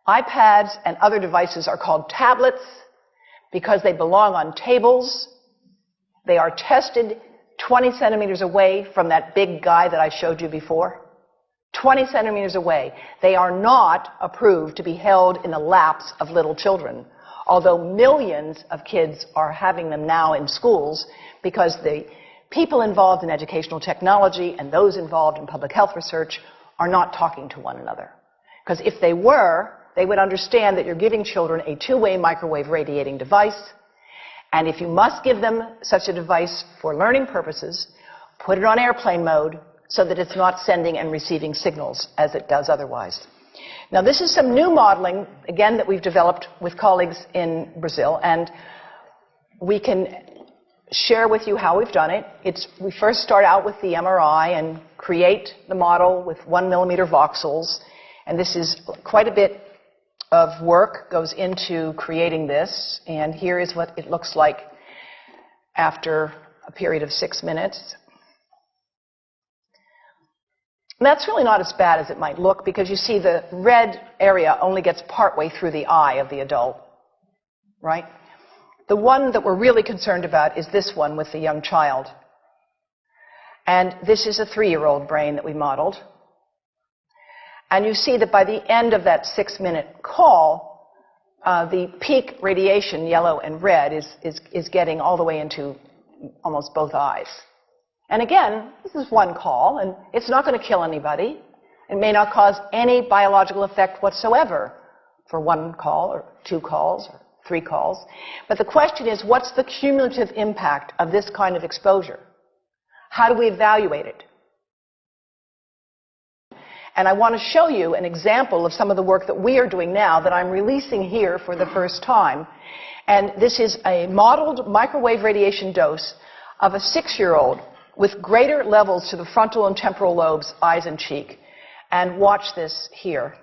iPads and other devices are called tablets because they belong on tables. They are tested 20 centimeters away from that big guy that I showed you before. 20 centimeters away. They are not approved to be held in the laps of little children, although millions of kids are having them now in schools because the people involved in educational technology and those involved in public health research are not talking to one another. Because if they were, they would understand that you're giving children a two-way microwave radiating device, and if you must give them such a device for learning purposes, put it on airplane mode so that it's not sending and receiving signals as it does otherwise. Now, this is some new modeling, again, that we've developed with colleagues in Brazil, and we can share with you how we've done it. We first start out with the MRI and create the model with 1 millimeter voxels, and this is quite a bit of work goes into creating this, and here is what it looks like after a period of 6 minutes. And that's really not as bad as it might look, because you see the red area only gets partway through the eye of the adult, right? The one that we're really concerned about is this one with the young child. And this is a 3-year-old brain that we modeled. And you see that by the end of that 6-minute call, the peak radiation, yellow and red, is getting all the way into almost both eyes. And again, this is one call, and it's not going to kill anybody. It may not cause any biological effect whatsoever for 1 call or 2 calls or 3 calls. But the question is, what's the cumulative impact of this kind of exposure? How do we evaluate it? And I want to show you an example of some of the work that we are doing now that I'm releasing here for the first time. And this is a modeled microwave radiation dose of a 6-year-old with greater levels to the frontal and temporal lobes, eyes and cheek. And watch this here.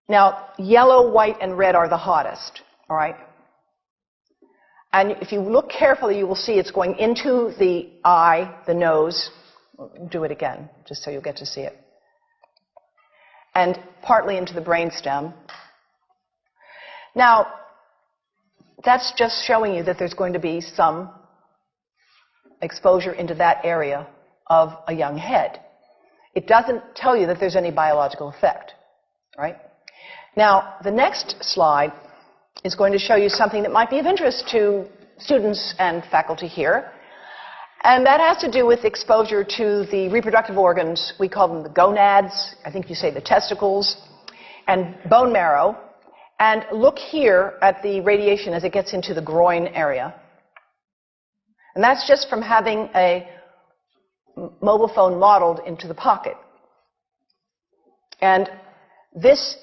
Now, yellow, white, and red are the hottest, all right? And if you look carefully, you will see it's going into the eye, the nose. Do it again, just so you'll get to see it. And partly into the brainstem. Now, that's just showing you that there's going to be some exposure into that area of a young head. It doesn't tell you that there's any biological effect, right? Now, the next slide is going to show you something that might be of interest to students and faculty here. And that has to do with exposure to the reproductive organs. We call them the gonads. I think you say the testicles. And bone marrow. And look here at the radiation as it gets into the groin area. And that's just from having a mobile phone modeled into the pocket. And this,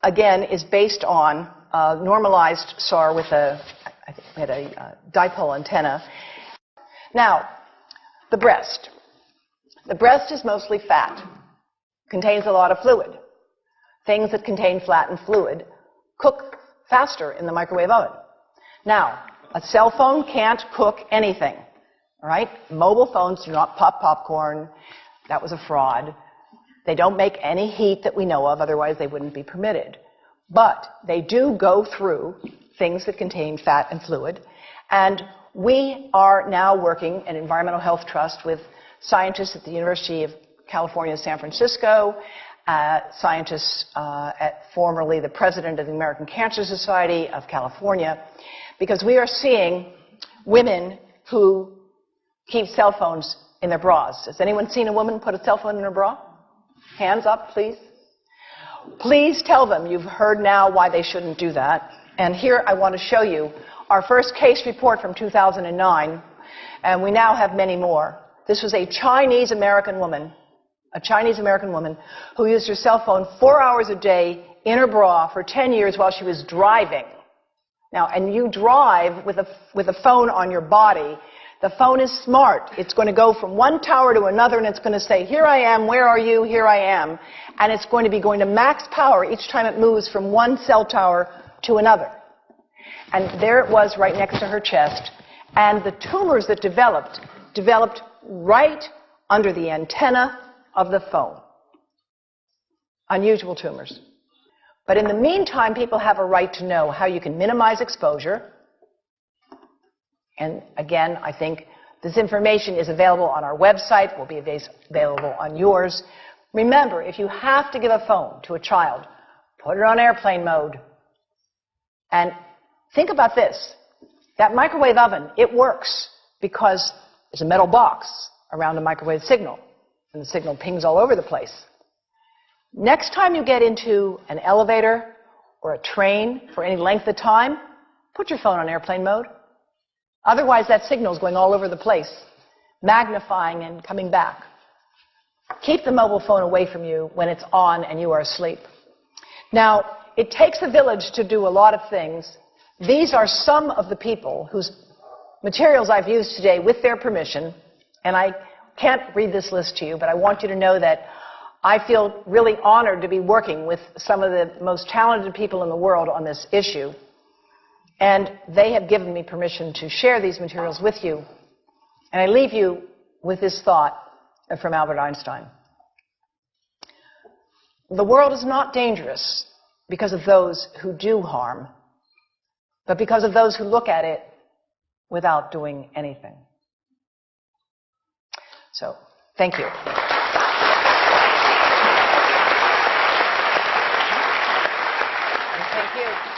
again, is based on a normalized SAR with I think we had a dipole antenna. Now, the breast. The breast is mostly fat, contains a lot of fluid. Things that contain fat and fluid cook faster in the microwave oven. Now, a cell phone can't cook anything, all right? Mobile phones do not pop popcorn. That was a fraud. They don't make any heat that we know of, otherwise they wouldn't be permitted. But they do go through things that contain fat and fluid, and we are now working at Environmental Health Trust with scientists at the University of California, San Francisco, scientists at formerly the president of the American Cancer Society of California, because we are seeing women who keep cell phones in their bras. Has anyone seen a woman put a cell phone in her bra? Hands up, please. Please tell them you've heard now why they shouldn't do that. And here I want to show you our first case report from 2009, and we now have many more. This was a Chinese-American woman who used her cell phone 4 hours a day in her bra for 10 years while she was driving. Now, and you drive with a phone on your body. The phone is smart. It's going to go from one tower to another, and it's going to say, here I am, where are you, here I am. And it's going to be going to max power each time it moves from one cell tower to another. And there it was right next to her chest. And the tumors that developed right under the antenna of the phone. unusual tumors. But in the meantime, people have a right to know how you can minimize exposure. And again, I think this information is available on our website, will be available on yours. Remember, if you have to give a phone to a child, put it on airplane mode. And think about this. That microwave oven, it works because there's a metal box around the microwave signal, and the signal pings all over the place. Next time you get into an elevator or a train for any length of time, put your phone on airplane mode. Otherwise, that signal is going all over the place, magnifying and coming back. Keep the mobile phone away from you when it's on and you are asleep. Now, it takes a village to do a lot of things. These are some of the people whose materials I've used today with their permission, and I can't read this list to you, but I want you to know that I feel really honored to be working with some of the most talented people in the world on this issue. And they have given me permission to share these materials with you. And I leave you with this thought from Albert Einstein. The world is not dangerous because of those who do harm, but because of those who look at it without doing anything. So, thank you. And thank you.